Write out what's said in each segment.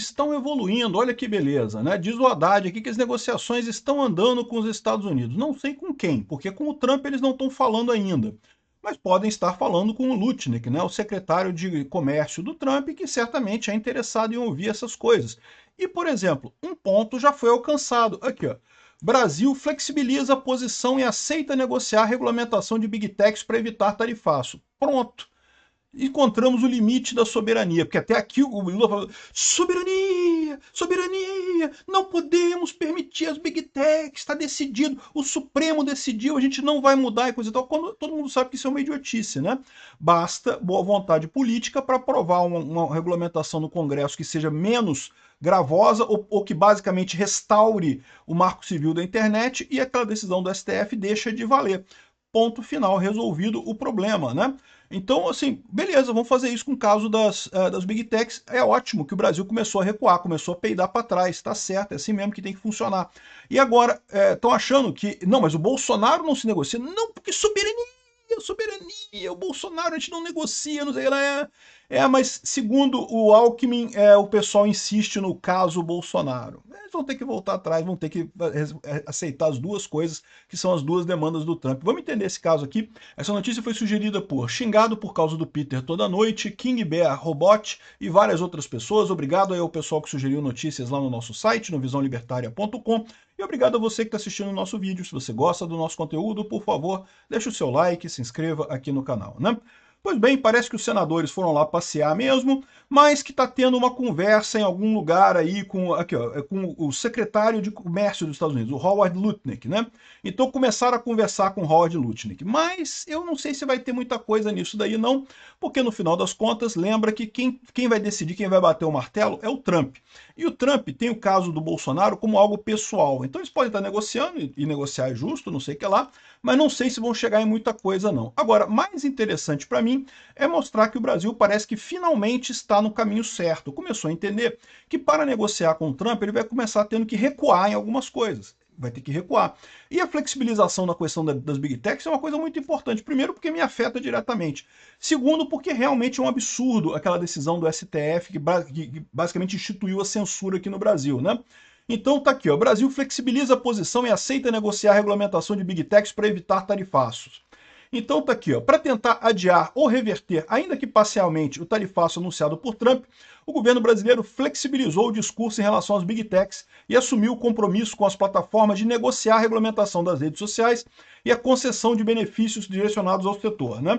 estão evoluindo, olha que beleza, né? Diz o Haddad aqui que as negociações estão andando com os Estados Unidos. Não sei com quem, porque com o Trump eles não estão falando ainda. Mas podem estar falando com o Lutnick, né, o secretário de comércio do Trump, que certamente é interessado em ouvir essas coisas. E, por exemplo, um ponto já foi alcançado. Aqui, ó. Brasil flexibiliza a posição e aceita negociar a regulamentação de Big Techs para evitar tarifaço. Pronto. Encontramos o limite da soberania, porque até aqui o Lula falou, soberania, soberania, não podemos permitir as Big Techs, está decidido, o Supremo decidiu, a gente não vai mudar e coisa e tal, quando todo mundo sabe que isso é uma idiotice, né? Basta boa vontade política para aprovar uma regulamentação no Congresso que seja menos gravosa ou que basicamente restaure o marco civil da internet e aquela decisão do STF deixa de valer. Ponto final, resolvido o problema, né? Então, assim, beleza, vamos fazer isso com o caso das Big Techs. É ótimo que o Brasil começou a recuar, começou a peidar para trás, tá certo, é assim mesmo que tem que funcionar. E agora, estão achando que, não, mas o Bolsonaro não se negocia. Não, porque soberania, o Bolsonaro a gente não negocia, não sei, mas segundo o Alckmin, o pessoal insiste no caso Bolsonaro. Eles vão ter que voltar atrás, vão ter que aceitar as duas coisas, que são as duas demandas do Trump. Vamos entender esse caso aqui. Essa notícia foi sugerida por Xingado por causa do Peter toda noite, King Bear Robot e várias outras pessoas. Obrigado aí ao pessoal que sugeriu notícias lá no nosso site, no visãolibertaria.com. E obrigado a você que está assistindo o nosso vídeo. Se você gosta do nosso conteúdo, por favor, deixe o seu like, se inscreva aqui no canal, né? Pois bem, parece que os senadores foram lá passear mesmo, mas que está tendo uma conversa em algum lugar aí com, aqui, ó, com o secretário de Comércio dos Estados Unidos, o Howard Lutnick, né? Então começaram a conversar com o Howard Lutnick, mas eu não sei se vai ter muita coisa nisso daí não, porque no final das contas, lembra que quem vai decidir, quem vai bater o martelo é o Trump. E o Trump tem o caso do Bolsonaro como algo pessoal, então eles podem estar negociando, e negociar é justo, não sei o que lá, mas não sei se vão chegar em muita coisa não. Agora, mais interessante para mim é mostrar que o Brasil parece que finalmente está no caminho certo. Começou a entender que para negociar com o Trump ele vai começar tendo que recuar em algumas coisas. Vai ter que recuar. E a flexibilização na questão das Big Techs é uma coisa muito importante. Primeiro, porque me afeta diretamente. Segundo, porque realmente é um absurdo aquela decisão do STF que basicamente instituiu a censura aqui no Brasil, né? Então tá aqui, ó, o Brasil flexibiliza a posição e aceita negociar a regulamentação de Big Techs para evitar tarifaços. Então tá aqui, ó, para tentar adiar ou reverter, ainda que parcialmente, o tarifaço anunciado por Trump, o governo brasileiro flexibilizou o discurso em relação às Big Techs e assumiu o compromisso com as plataformas de negociar a regulamentação das redes sociais e a concessão de benefícios direcionados ao setor, né?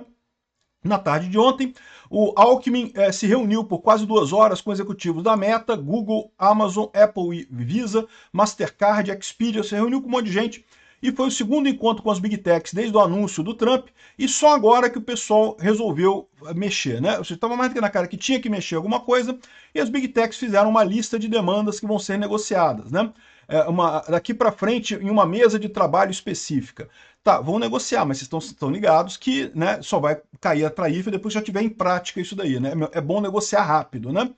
Na tarde de ontem, o Alckmin se reuniu por quase 2 horas com executivos da Meta, Google, Amazon, Apple e Visa, Mastercard, Expedia, se reuniu com um monte de gente e foi o segundo encontro com as Big Techs desde o anúncio do Trump e só agora que o pessoal resolveu mexer, né? Você estava mais do que na cara que tinha que mexer alguma coisa e as Big Techs fizeram uma lista de demandas que vão ser negociadas, né? Daqui para frente em uma mesa de trabalho específica. Tá, vão negociar, mas vocês estão ligados que, né, só vai cair a tarifa depois que já tiver em prática isso daí, né? É bom negociar rápido, né?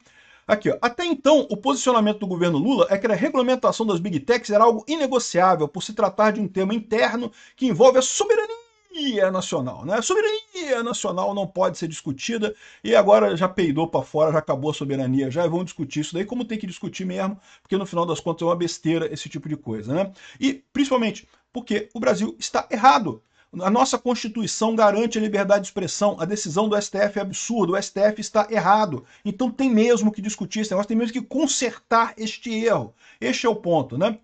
Aqui, ó. Até então, o posicionamento do governo Lula é que a regulamentação das Big Techs era algo inegociável por se tratar de um tema interno que envolve a soberania nacional, né? A soberania nacional não pode ser discutida e agora já peidou para fora, já acabou a soberania, já vão discutir isso daí como tem que discutir mesmo, porque no final das contas é uma besteira esse tipo de coisa, né? E principalmente porque o Brasil está errado. A nossa Constituição garante a liberdade de expressão, a decisão do STF é absurda, o STF está errado. Então tem mesmo que discutir esse negócio, tem mesmo que consertar este erro. Este é o ponto, né?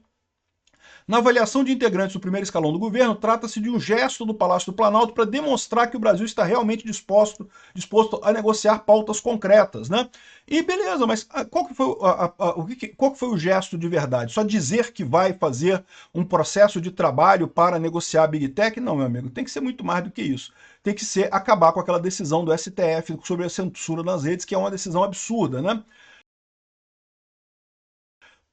Na avaliação de integrantes do primeiro escalão do governo, trata-se de um gesto do Palácio do Planalto para demonstrar que o Brasil está realmente disposto a negociar pautas concretas, né? E beleza, mas qual que foi o gesto de verdade? Só dizer que vai fazer um processo de trabalho para negociar a Big Tech? Não, meu amigo, tem que ser muito mais do que isso. Tem que ser acabar com aquela decisão do STF sobre a censura nas redes, que é uma decisão absurda, né?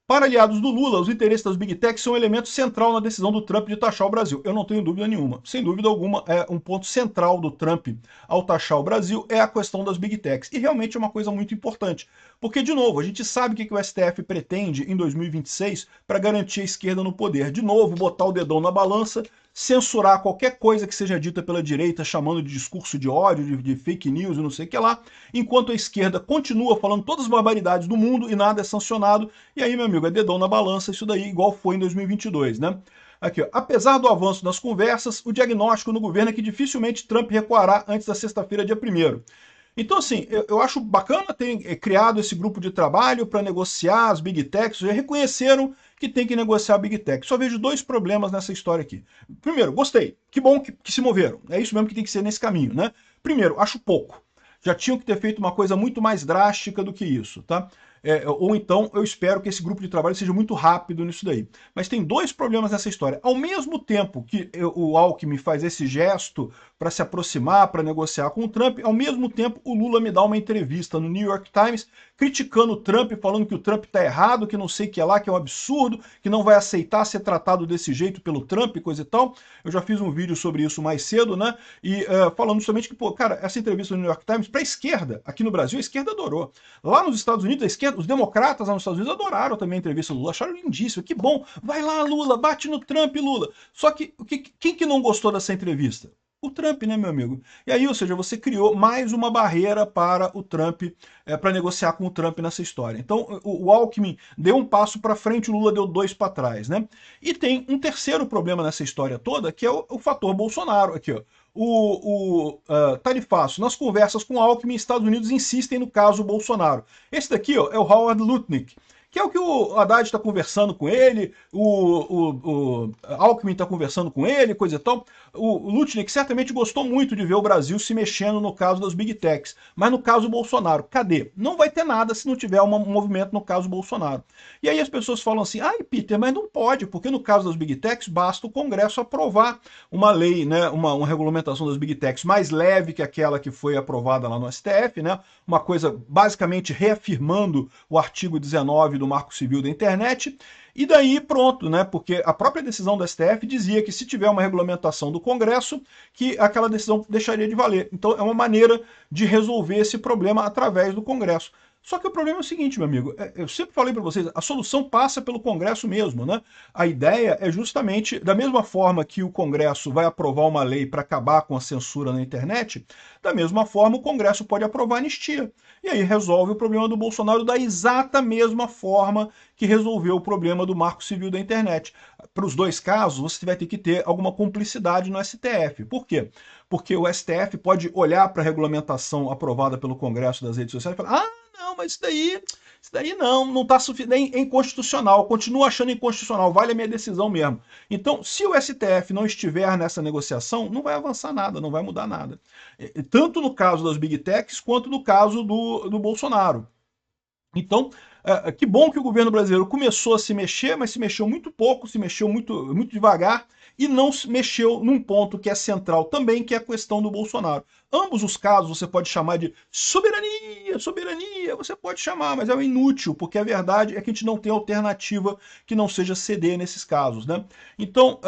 Para aliados do Lula, os interesses das Big Techs são um elemento central na decisão do Trump de taxar o Brasil. Eu não tenho dúvida nenhuma. Sem dúvida alguma, um ponto central do Trump ao taxar o Brasil é a questão das Big Techs. E realmente é uma coisa muito importante. Porque, de novo, a gente sabe o que o STF pretende em 2026 para garantir a esquerda no poder. De novo, botar o dedão na balança, censurar qualquer coisa que seja dita pela direita, chamando de discurso de ódio, de fake news e não sei o que lá, enquanto a esquerda continua falando todas as barbaridades do mundo e nada é sancionado. E aí, meu amigo, é dedão na balança isso daí, igual foi em 2022, né? Aqui, ó. Apesar do avanço nas conversas, o diagnóstico no governo é que dificilmente Trump recuará antes da sexta-feira, dia 1º. Então, assim, eu acho bacana ter criado esse grupo de trabalho para negociar as Big Techs. Já reconheceram que tem que negociar a Big Tech. Só vejo dois problemas nessa história aqui. Primeiro, gostei. Que bom que se moveram. É isso mesmo que tem que ser nesse caminho, né? Primeiro, acho pouco. Já tinham que ter feito uma coisa muito mais drástica do que isso, tá? Ou então eu espero que esse grupo de trabalho seja muito rápido nisso daí. Mas tem dois problemas nessa história. Ao mesmo tempo que o Alckmin faz esse gesto para se aproximar, para negociar com o Trump, ao mesmo tempo o Lula me dá uma entrevista no New York Times criticando o Trump, falando que o Trump está errado, que não sei o que é lá, que é um absurdo, que não vai aceitar ser tratado desse jeito pelo Trump e coisa e tal. Eu já fiz um vídeo sobre isso mais cedo, né? E falando justamente que, pô, cara, essa entrevista no New York Times, para a esquerda, aqui no Brasil, a esquerda adorou. Lá nos Estados Unidos, a esquerda, os democratas lá nos Estados Unidos adoraram também a entrevista do Lula, acharam lindíssimo, que bom, vai lá Lula, bate no Trump, Lula. Só que quem que não gostou dessa entrevista? O Trump, né, meu amigo? E aí, ou seja, você criou mais uma barreira para o Trump, para negociar com o Trump nessa história. Então, o Alckmin deu um passo para frente, o Lula deu dois para trás, né? E tem um terceiro problema nessa história toda, que é o fator Bolsonaro. Aqui, ó. Tá de fácil. Nas conversas com Alckmin, Estados Unidos insistem no caso Bolsonaro. Esse daqui, ó, é o Howard Lutnick, que é o que o Haddad está conversando com ele, o Alckmin está conversando com ele, coisa e tal. O Lutnick certamente gostou muito de ver o Brasil se mexendo no caso das Big Techs. Mas no caso Bolsonaro, cadê? Não vai ter nada se não tiver um movimento no caso Bolsonaro. E aí as pessoas falam assim, ai Peter, mas não pode, porque no caso das Big Techs basta o Congresso aprovar uma lei, né, uma regulamentação das Big Techs mais leve que aquela que foi aprovada lá no STF, né, uma coisa basicamente reafirmando o artigo 19 do Marco Civil da Internet, e daí pronto, né? Porque a própria decisão do STF dizia que se tiver uma regulamentação do Congresso, que aquela decisão deixaria de valer. Então é uma maneira de resolver esse problema através do Congresso. Só que o problema é o seguinte, meu amigo, eu sempre falei para vocês, a solução passa pelo Congresso mesmo, né? A ideia é justamente, da mesma forma que o Congresso vai aprovar uma lei para acabar com a censura na internet, da mesma forma o Congresso pode aprovar anistia. E aí resolve o problema do Bolsonaro da exata mesma forma que resolveu o problema do Marco Civil da internet. Para os dois casos, você vai ter que ter alguma cumplicidade no STF. Por quê? Porque o STF pode olhar para a regulamentação aprovada pelo Congresso das redes sociais e falar, não, mas isso daí não está suficiente, é inconstitucional, continuo achando inconstitucional, vale a minha decisão mesmo. Então, se o STF não estiver nessa negociação, não vai avançar nada, não vai mudar nada. Tanto no caso das Big Techs, quanto no caso do Bolsonaro. Então, que bom que o governo brasileiro começou a se mexer, mas se mexeu muito pouco, se mexeu muito devagar, e não se mexeu num ponto que é central também, que é a questão do Bolsonaro. Ambos os casos você pode chamar de soberania, você pode chamar, mas é inútil, porque a verdade é que a gente não tem alternativa que não seja ceder nesses casos, né? Então,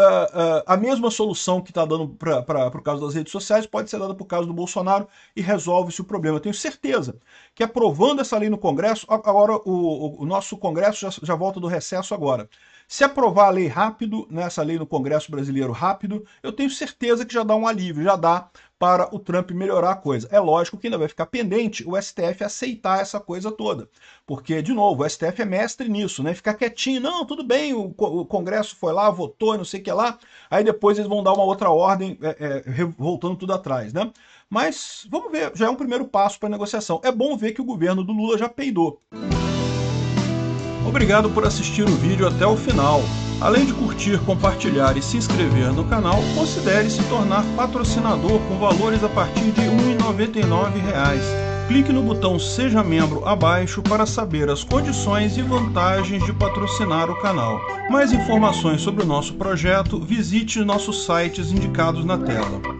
a mesma solução que está dando para o caso das redes sociais pode ser dada para o caso do Bolsonaro e resolve-se o problema. Eu tenho certeza que aprovando essa lei no Congresso, agora o nosso Congresso já volta do recesso agora. Se aprovar a lei rápido, né, essa lei no Congresso brasileiro rápido, eu tenho certeza que já dá um alívio, já dá para o Trump melhorar a coisa. É lógico que ainda vai ficar pendente o STF aceitar essa coisa toda. Porque, de novo, o STF é mestre nisso, né? Ficar quietinho, não, tudo bem, o Congresso foi lá, votou, não sei o que lá, aí depois eles vão dar uma outra ordem, voltando tudo atrás, né? Mas, vamos ver, já é um primeiro passo para a negociação. É bom ver que o governo do Lula já peidou. Obrigado por assistir o vídeo até o final. Além de curtir, compartilhar e se inscrever no canal, considere se tornar patrocinador com valores a partir de R$ 1,99. Clique no botão Seja Membro abaixo para saber as condições e vantagens de patrocinar o canal. Mais informações sobre o nosso projeto, visite nossos sites indicados na tela.